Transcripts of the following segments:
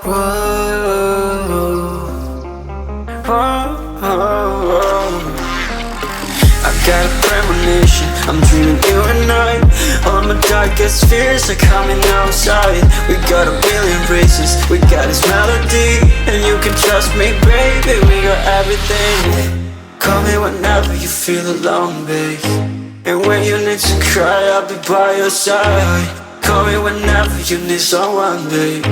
Whoa, whoa, whoa. I got a premonition, I'm dreaming you and I. All my darkest fears are coming outside. We got a billion races, we got this melody. And you can trust me, baby, we got everything. Call me whenever you feel alone, babe. And when you need to cry, I'll be by your side. Call me whenever you need someone, babe.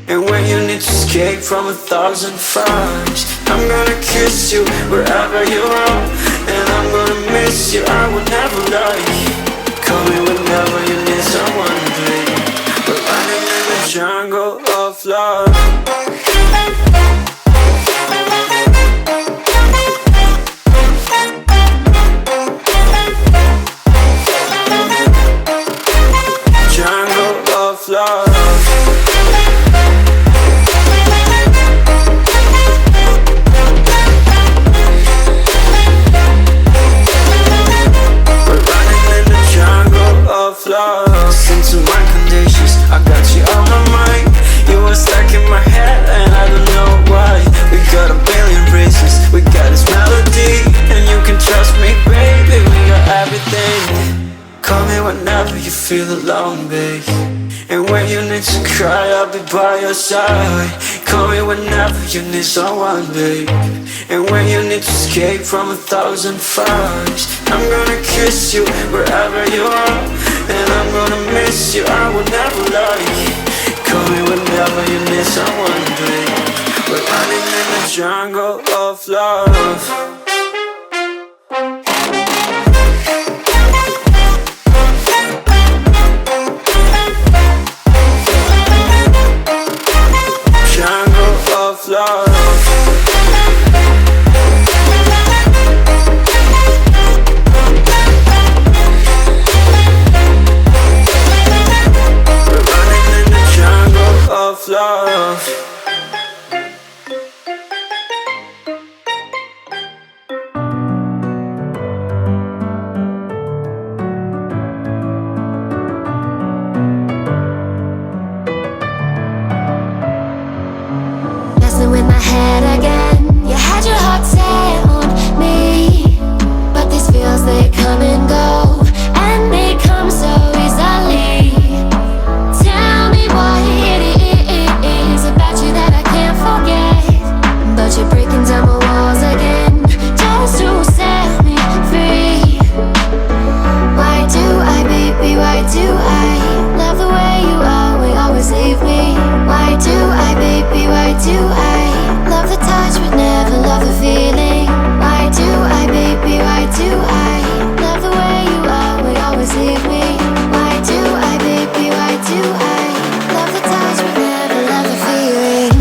And when you need to escape from 1,000 fires, I'm gonna kiss you wherever you are. And I'm gonna miss you, I will never lie. Call me whenever you need someone, babe. We're running in the jungle of love. Love. We're running in the jungle of love. Listen to my conditions, I got you on my mind. You are stuck in my head and I don't know why. We got a billion races, we got this melody. And you can trust me, baby, we got everything. Call me whenever you feel alone, babe. And when you need to cry, I'll be by your side. Call me whenever you need someone, babe. And when you need to escape from 1,000 fires, I'm gonna kiss you wherever you are. And I'm gonna miss you, I will never lie. Call me whenever you need someone, babe. We're running in the jungle of love. Love. We're running in the jungle of love. With my head again, you had your heart set on me, but these feels, they come and go, and they come so easily. Tell me what it is about you that I can't forget, but you're breaking down my walls again, just to set me free. Why do I, baby, why do I love the way you always leave me? Why do I, baby, why do I love the touch but never love the feeling? Why do I, baby, why do I love the way you always leave me? Why do I, baby, why do I love the touch but never love the feeling?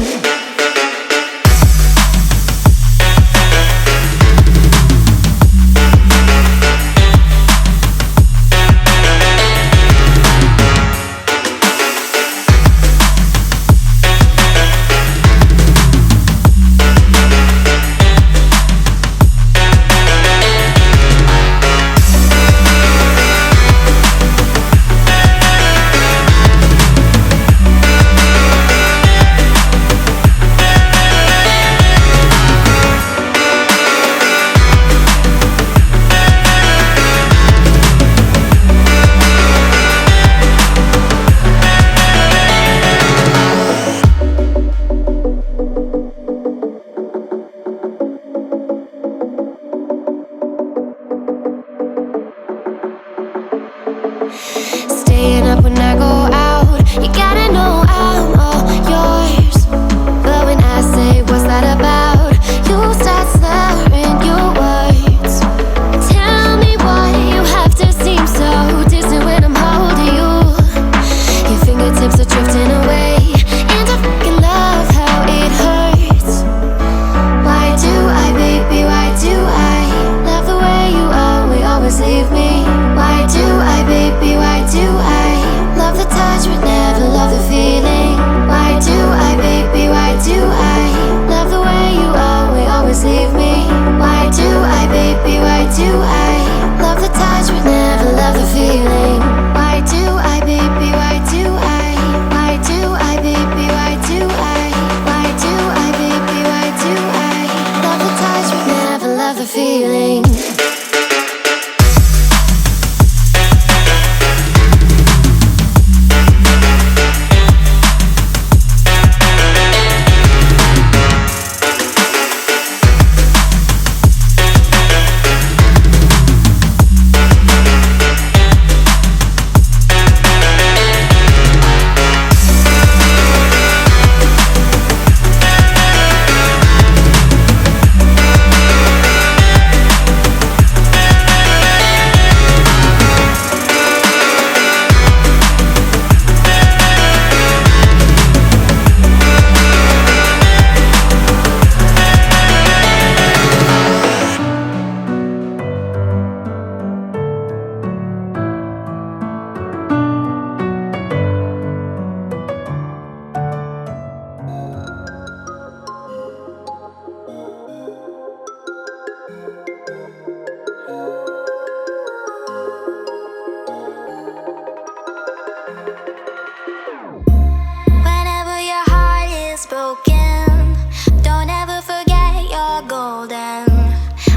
is broken. Don't ever forget you're golden.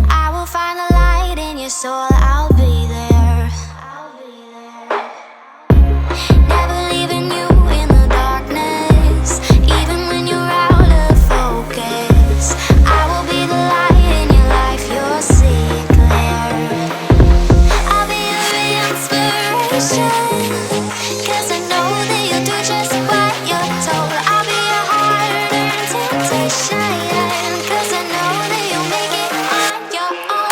I will find a light in your soul, I'll be there. Never leaving you in the darkness, even when you're out of focus. I will be the light in your life, you'll see it clear. I'll be your inspiration, 'cause I know that you'll do just what you're told. I'll be your heart-earned temptation, 'cause I know that you'll make it on your own.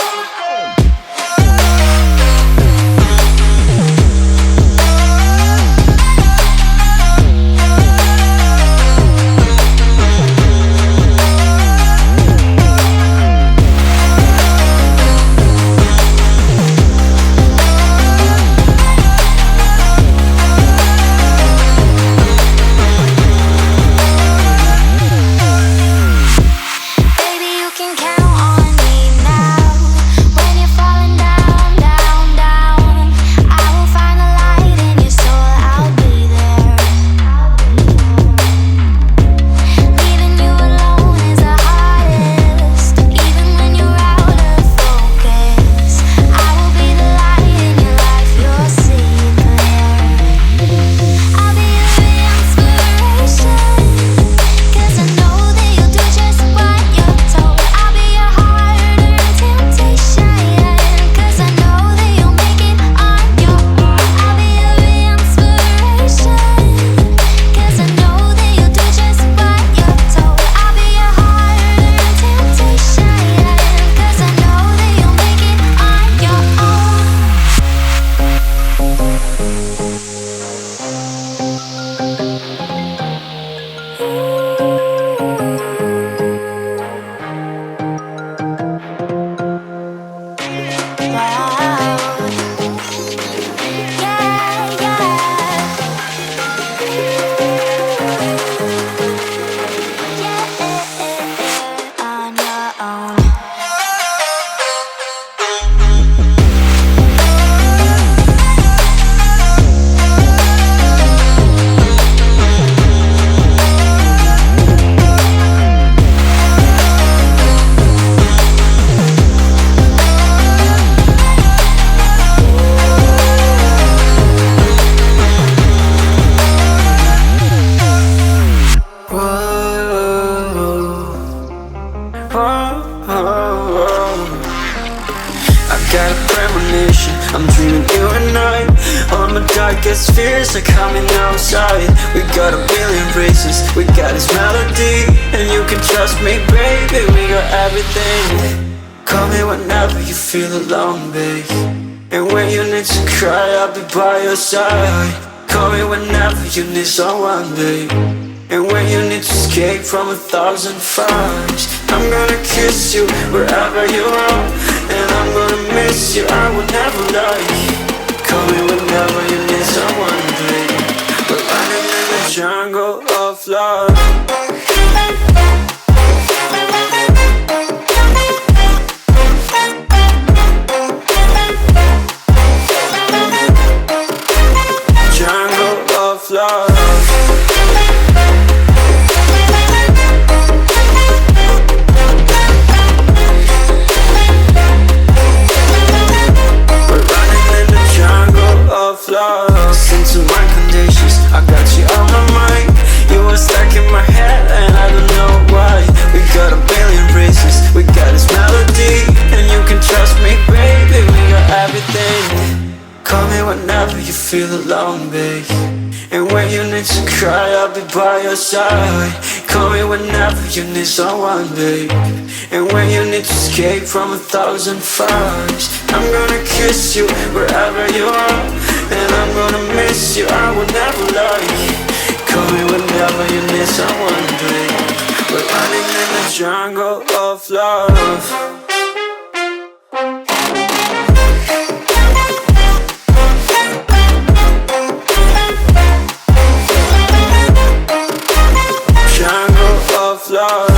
Baby, you can count on me now. When you're falling down, down, down, I will find a light in your soul, I'll be there. Leaving you alone is the hardest, even when you're out of focus. I will be the light in your life, you'll see it clear. I'll be your inspiration, 'cause I know that you'll do just what you're told. I'll be your heart-earned temptation, 'cause I know that you'll make it on your own. I'll be your inspiration, 'cause I know that you'll do just what you're told. I'll be your heart-earned temptation, 'cause I know that you'll make it on your own. Wow. Yeah, yeah. On your own. I got a premonition, I'm dreaming you and I. All my darkest fears are coming outside. We got a billion races, we got this melody. And you can trust me, baby, we got everything. Call me whenever you feel alone, babe. And when you need to cry, I'll be by your side. Call me whenever you need someone, babe. And when you need to escape from 1,000 fires, I'm gonna kiss you wherever you are. And I'm gonna miss you, I will never lie. Call me whenever you need someone, babe. We're running in the jungle of love. Jungle of love. Listen to my conditions, I got you on my mind. You were stuck in my head and I don't know why. We got a billion races, we got this melody. And you can trust me, baby, we got everything. Call me whenever you feel alone, babe. And when you need to cry, I'll be by your side. Call me whenever you need someone, babe. And when you need to escape from 1,000 fires, I'm gonna kiss you wherever you are. And I'm gonna miss you, I will never lie. Call me whenever you need someone, babe. We're running in the jungle of love. Jungle of love.